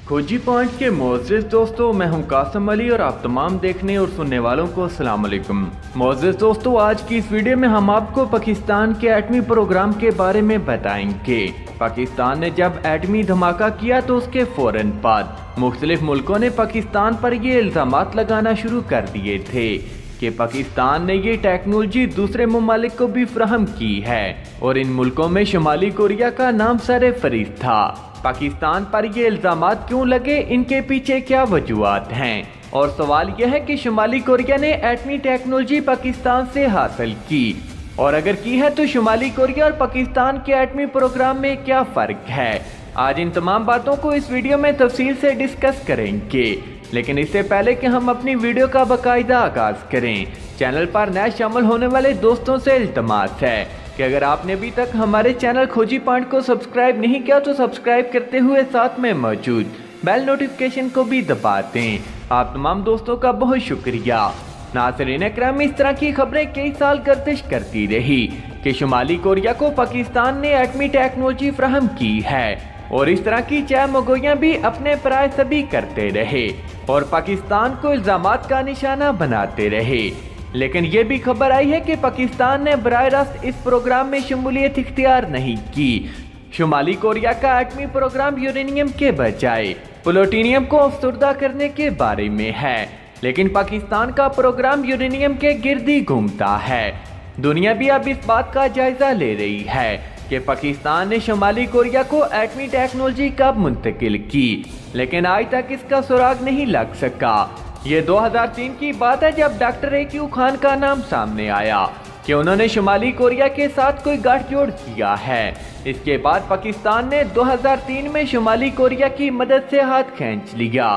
खोजी पॉइंट के मोअज़्ज़िज़ दोस्तों, मैं हूं कासिम अली और आप तमाम देखने और सुनने वालों को अस्सलाम वालेकुम। मोअज़्ज़िज़ दोस्तों, आज की इस वीडियो में हम आपको पाकिस्तान के एटमी प्रोग्राम के बारे में बताएंगे। पाकिस्तान ने जब एटमी धमाका किया तो उसके फौरन बाद मुख्तलिफ मुल्कों ने पाकिस्तान पर ये इल्ज़ामात लगाना शुरू कर दिए थे कि पाकिस्तान ने ये टेक्नोलॉजी दूसरे ममालिक को भी फराहम की है और इन मुल्कों में शुमाली कोरिया का नाम सरे फरीस्त था। पाकिस्तान पर ये इल्ज़ामात क्यों लगे, इनके पीछे क्या वजूहात हैं, और सवाल यह है कि शुमाली कोरिया ने एटमी टेक्नोलॉजी पाकिस्तान से हासिल की, और अगर की है तो शुमाली कोरिया और पाकिस्तान के एटमी प्रोग्राम में क्या फ़र्क है। आज इन तमाम बातों को इस वीडियो में तफसील से डिस्कस करेंगे, लेकिन इससे पहले कि हम अपनी वीडियो का बाकायदा आगाज़ करें, चैनल पर नए शामिल होने वाले दोस्तों से इल्तमास है कि अगर आपने अभी तक हमारे चैनल खोजी पॉइंट को सब्सक्राइब नहीं किया तो सब्सक्राइब करते हुए साथ में मौजूद बेल नोटिफिकेशन को भी दबा दें। आप तमाम दोस्तों का बहुत शुक्रिया। नाज़रीन इकराम, इस तरह की खबरें कई साल गर्दिश करती रही कि शुमाली कोरिया को पाकिस्तान ने एटमी टेक्नोलॉजी फराहम की है, और इस तरह की चाय भी अपने पराय सभी करते रहे और पाकिस्तान को इल्ज़ामात का निशाना बनाते रहे। लेकिन ये भी खबर आई है कि पाकिस्तान ने बराह रास्त इस प्रोग्राम में शमूलियत इख्तियार नहीं की। शुमाली कोरिया का एटमी प्रोग्राम यूरेनियम के बजाय प्लूटोनियम को अफसरदा करने के बारे में है, लेकिन पाकिस्तान का प्रोग्राम यूरेनियम के गिर्द ही घूमता है। दुनिया भी अब इस बात का जायजा ले रही है कि पाकिस्तान ने शुमाली कोरिया को एटमी टेक्नोलॉजी कब मुंतकिल की, लेकिन आज तक इसका सुराग नहीं लग सका। ये 2003 की बात है जब डॉक्टर AQ खान का नाम सामने आया कि उन्होंने शुमाली कोरिया के साथ कोई गठजोड़ किया है। इसके बाद पाकिस्तान ने 2003 में शुमाली कोरिया की मदद से हाथ खींच लिया,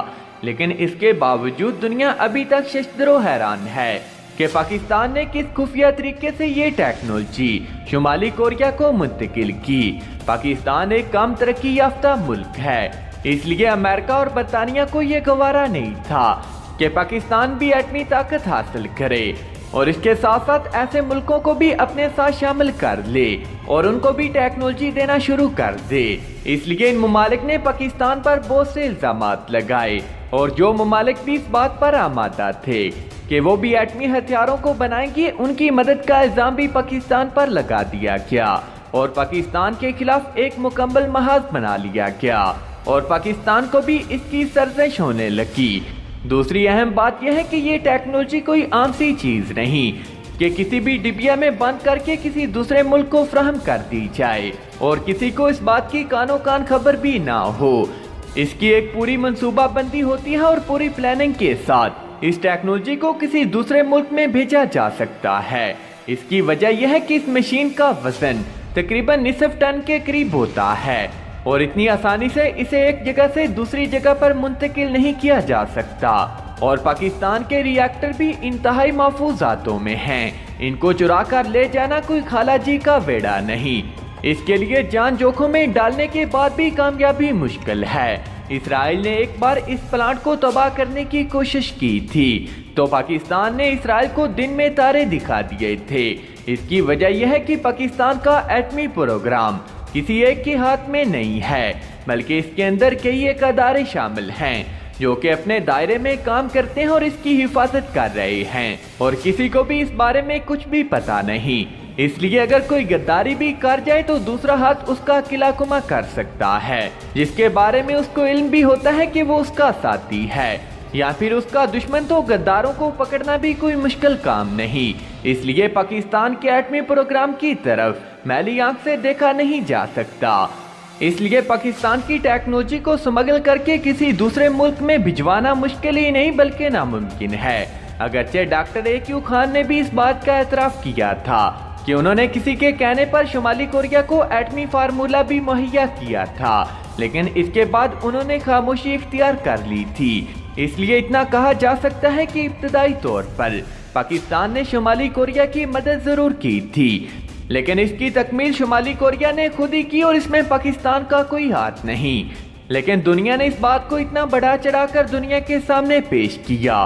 लेकिन इसके बावजूद दुनिया अभी तक शशदरो हैरान है कि पाकिस्तान ने किस खुफिया तरीके से ये टेक्नोलॉजी शुमाली कोरिया को मुंतकिल की। पाकिस्तान एक कम तरक्की याफ्ता मुल्क है, इसलिए अमेरिका और बरतानिया को ये गवारा नहीं था कि पाकिस्तान भी एटमी ताकत हासिल करे और इसके साथ साथ ऐसे मुल्कों को भी अपने साथ शामिल कर ले और उनको भी टेक्नोलॉजी देना शुरू कर दे। इसलिए इन ममालिक ने पाकिस्तान पर बहुत से इल्ज़ामात लगाए और जो ममालिक भी इस बात पर आमादा थे कि वो भी एटमी हथियारों को बनाएंगे, उनकी मदद का इल्ज़ाम भी पाकिस्तान पर लगा दिया गया और पाकिस्तान के खिलाफ एक मुकम्मल महाज बना लिया गया और पाकिस्तान को भी इसकी सरजश होने लगी। दूसरी अहम बात यह है कि ये टेक्नोलॉजी कोई आम सी चीज़ नहीं कि किसी भी डिबिया में बंद करके किसी दूसरे मुल्क को फराहम कर दी जाए और किसी को इस बात की कानो कान खबर भी ना हो। इसकी एक पूरी मंसूबाबंदी होती है और पूरी प्लानिंग के साथ इस टेक्नोलॉजी को किसी दूसरे मुल्क में भेजा जा सकता है। इसकी वजह यह है कि इस मशीन का वजन तकरीबन निसफ टन के करीब होता है और इतनी आसानी से इसे एक जगह से दूसरी जगह पर मुंतकिल नहीं किया जा सकता, और पाकिस्तान के रिएक्टर भी इंतहाई महफूजातों में हैं। इनको चुरा कर ले जाना कोई खालाजी का बेड़ा नहीं। इसके लिए जान जोखों में डालने के बाद भी कामयाबी मुश्किल है। इसराइल ने एक बार इस प्लांट को तबाह करने की कोशिश की थी तो पाकिस्तान ने इसराइल को दिन में तारे दिखा दिए थे। इसकी वजह यह है कि पाकिस्तान का एटमी प्रोग्राम किसी एक के हाथ में नहीं है, बल्कि इसके अंदर कई एक अदारे शामिल हैं जो कि अपने दायरे में काम करते हैं और इसकी हिफाजत कर रहे हैं और किसी को भी इस बारे में कुछ भी पता नहीं। इसलिए अगर कोई गद्दारी भी कर जाए तो दूसरा हाथ उसका किलाकुमा कर सकता है, जिसके बारे में उसको इल्म भी होता है कि वो उसका साथी है या फिर उसका दुश्मन। तो गद्दारों को पकड़ना भी कोई मुश्किल काम नहीं। इसलिए पाकिस्तान के एटमी प्रोग्राम की तरफ मैली आंख से देखा नहीं जा सकता। इसलिए पाकिस्तान की टेक्नोलॉजी को स्मगल करके किसी दूसरे मुल्क में भिजवाना मुश्किल ही नहीं बल्कि नामुमकिन है। अगरचे डॉक्टर AQ खान ने भी इस बात का एतराफ़ किया था कि उन्होंने किसी के कहने पर शुमाली कोरिया को एटमी फार्मूला भी मुहैया किया था, लेकिन इसके बाद उन्होंने खामोशी इख्तियार कर ली थी। इसलिए इतना कहा जा सकता है कि इब्तदाई तौर पर पाकिस्तान ने शुमाली कोरिया की मदद ज़रूर की थी, लेकिन इसकी तकमील शुमाली कोरिया ने खुद ही की और इसमें पाकिस्तान का कोई हाथ नहीं। लेकिन दुनिया ने इस बात को इतना बढ़ा चढ़ाकर दुनिया के सामने पेश किया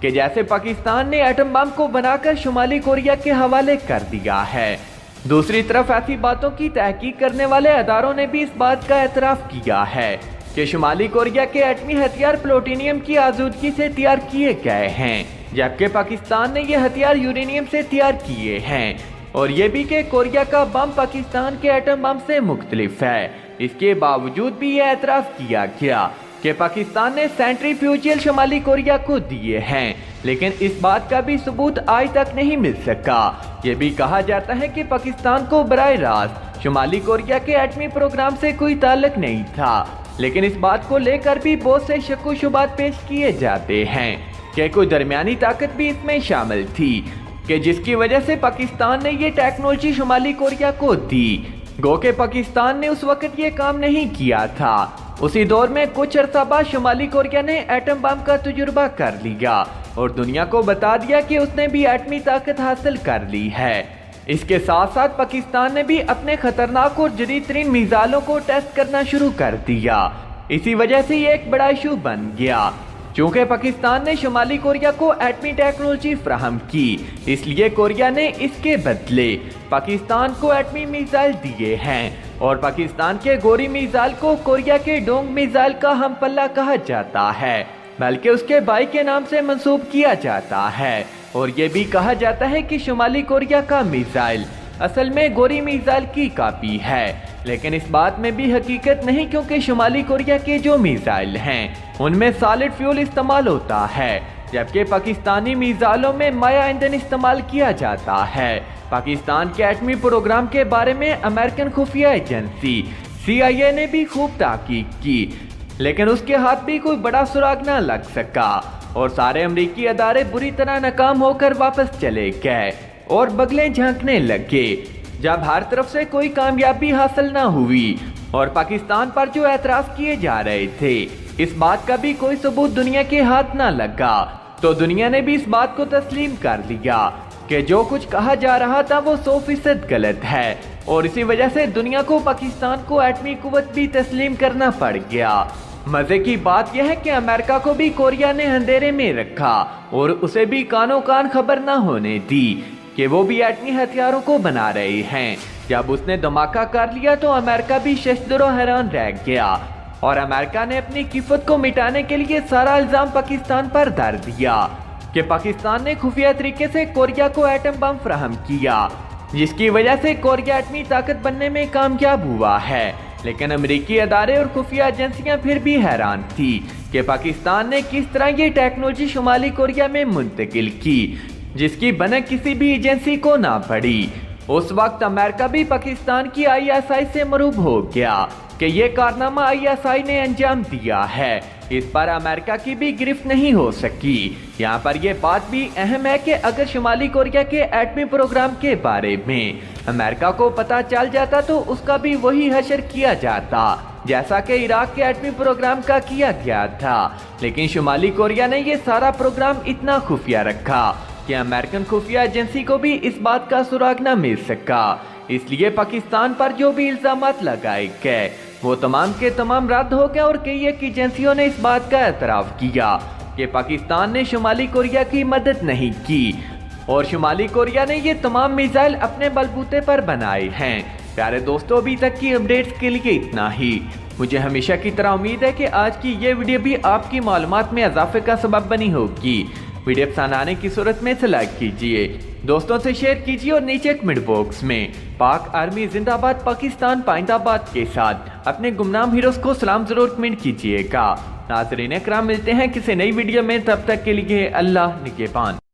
कि जैसे पाकिस्तान ने एटम बम को बनाकर शुमाली कोरिया के हवाले कर दिया है। दूसरी तरफ ऐसी बातों की तहकीक करने वाले अदारों ने भी इस बात का एतराफ़ किया है کہ شمالی کوریا کے ایٹمی ہتھیار پلوٹینیم کی آزودگی سے تیار کیے گئے ہیں، جبکہ پاکستان نے یہ ہتھیار یورینیم سے تیار کیے ہیں، اور یہ بھی کہ کوریا کا بم پاکستان کے ایٹم بم سے مختلف ہے۔ اس کے باوجود بھی یہ اعتراف کیا گیا کہ پاکستان نے سینٹریفیوجل شمالی کوریا کو دیے ہیں، لیکن اس بات کا بھی ثبوت آج تک نہیں مل سکا۔ یہ بھی کہا جاتا ہے کہ پاکستان کو براہ راست شمالی کوریا کے ایٹمی پروگرام سے کوئی تعلق نہیں تھا، لیکن اس بات کو لے کر بھی بہت سے شک و شبہات پیش کیے جاتے ہیں کہ کوئی درمیانی طاقت بھی اس میں شامل تھی، کہ جس کی وجہ سے پاکستان نے یہ ٹیکنالوجی شمالی کوریا کو دی۔ گو کہ پاکستان نے اس وقت یہ کام نہیں کیا تھا۔ اسی دور میں کچھ عرصہ بعد شمالی کوریا نے ایٹم بم کا تجربہ کر لیا اور دنیا کو بتا دیا کہ اس نے بھی ایٹمی طاقت حاصل کر لی ہے۔ اس کے ساتھ ساتھ پاکستان نے بھی اپنے خطرناک اور جدید ترین میزائلوں کو ٹیسٹ کرنا شروع کر دیا۔ اسی وجہ سے یہ ایک بڑا ایشو بن گیا۔ چونکہ پاکستان نے شمالی کوریا کو ایٹمی ٹیکنالوجی فراہم کی، اس لیے کوریا نے اس کے بدلے پاکستان کو ایٹمی میزائل دیے ہیں، اور پاکستان کے گوری میزائل کو کوریا کے ڈونگ میزائل کا ہم پلہ کہا جاتا ہے، بلکہ اس کے بھائی کے نام سے منسوب کیا جاتا ہے۔ اور یہ بھی کہا جاتا ہے کہ شمالی کوریا کا میزائل اصل میں گوری میزائل کی کاپی ہے، لیکن اس بات میں بھی حقیقت نہیں، کیونکہ شمالی کوریا کے جو میزائل ہیں ان میں سالڈ فیول استعمال ہوتا ہے، جبکہ پاکستانی میزائلوں میں مائع ایندھن استعمال کیا جاتا ہے۔ پاکستان کے ایٹمی پروگرام کے بارے میں امریکن خفیہ ایجنسی CIA نے بھی خوب تحقیق کی، لیکن اس کے ہاتھ بھی کوئی بڑا سراغ نہ لگ سکا، اور سارے امریکی ادارے بری طرح ناکام ہو کر واپس چلے گئے اور بغلیں جھانکنے لگے جب ہر طرف سے کوئی کامیابی حاصل نہ ہوئی، اور پاکستان پر جو اعتراض کیے جا رہے تھے اس بات کا بھی کوئی ثبوت دنیا کے ہاتھ نہ لگا، تو دنیا نے بھی اس بات کو تسلیم کر لیا کہ جو کچھ کہا جا رہا تھا وہ 100% غلط ہے، اور اسی وجہ سے دنیا کو پاکستان کو ایٹمی قوت بھی تسلیم کرنا پڑ گیا۔ مزے کی بات یہ ہے کہ امریکہ کو بھی کوریا نے اندھیرے میں رکھا اور اسے بھی کانوں کان خبر نہ ہونے دی کہ وہ بھی ایٹمی ہتھیاروں کو بنا رہے ہیں۔ جب اس نے دھماکہ کر لیا تو امریکہ بھی ششدر و حیران رہ گیا، اور امریکہ نے اپنی کفت کو مٹانے کے لیے سارا الزام پاکستان پر دھر دیا کہ پاکستان نے خفیہ طریقے سے کوریا کو ایٹم بم فراہم کیا، جس کی وجہ سے کوریا ایٹمی طاقت بننے میں کامیاب ہوا ہے۔ لیکن امریکی ادارے اور خفیہ ایجنسیاں پھر بھی حیران تھی کہ پاکستان نے کس طرح یہ ٹیکنالوجی شمالی کوریا میں منتقل کی، جس کی بنک کسی بھی ایجنسی کو نہ پڑی۔ اس وقت امریکہ بھی پاکستان کی ISI سے مرعوب ہو گیا کہ یہ کارنامہ ISI نے انجام دیا ہے۔ اس پر امریکہ کی بھی گرفت نہیں ہو سکی۔ یہاں پر یہ بات بھی اہم ہے کہ اگر شمالی کوریا کے ایٹمی پروگرام کے بارے میں امریکہ کو پتہ چل جاتا تو اس کا بھی وہی حشر کیا جاتا جیسا کہ عراق کے ایٹمی پروگرام کا کیا گیا تھا، لیکن شمالی کوریا نے یہ سارا پروگرام اتنا خفیہ رکھا کہ امریکن خفیہ ایجنسی کو بھی اس بات کا سراغ نہ مل سکا۔ اس لیے پاکستان پر جو بھی الزامات لگائے گئے وہ تمام کے تمام رد ہو گئے، اور کئی ایک ایجنسیوں نے اس بات کا اعتراف کیا کہ پاکستان نے شمالی کوریا کی مدد نہیں کی، اور شمالی کوریا نے یہ تمام میزائل اپنے بلبوتے پر بنائے ہیں۔ پیارے دوستو، ابھی تک کی اپڈیٹس کے لیے اتنا ہی۔ مجھے ہمیشہ کی طرح امید ہے کہ آج کی یہ ویڈیو بھی آپ کی معلومات میں اضافے کا سبب بنی ہوگی۔ ویڈیو پسند آنے کی صورت میں اسے لائک کیجئے، دوستوں سے شیئر کیجئے، اور نیچے کمنٹ باکس میں پاک آرمی زندہ باد، پاکستان پائندہ باد کے ساتھ اپنے گمنام ہیروز کو سلام ضرور کمنٹ کیجئے گا۔ ناظرین اکرام، ملتے ہیں کسی نئی ویڈیو میں، تب تک کے لیے اللہ نگہبان۔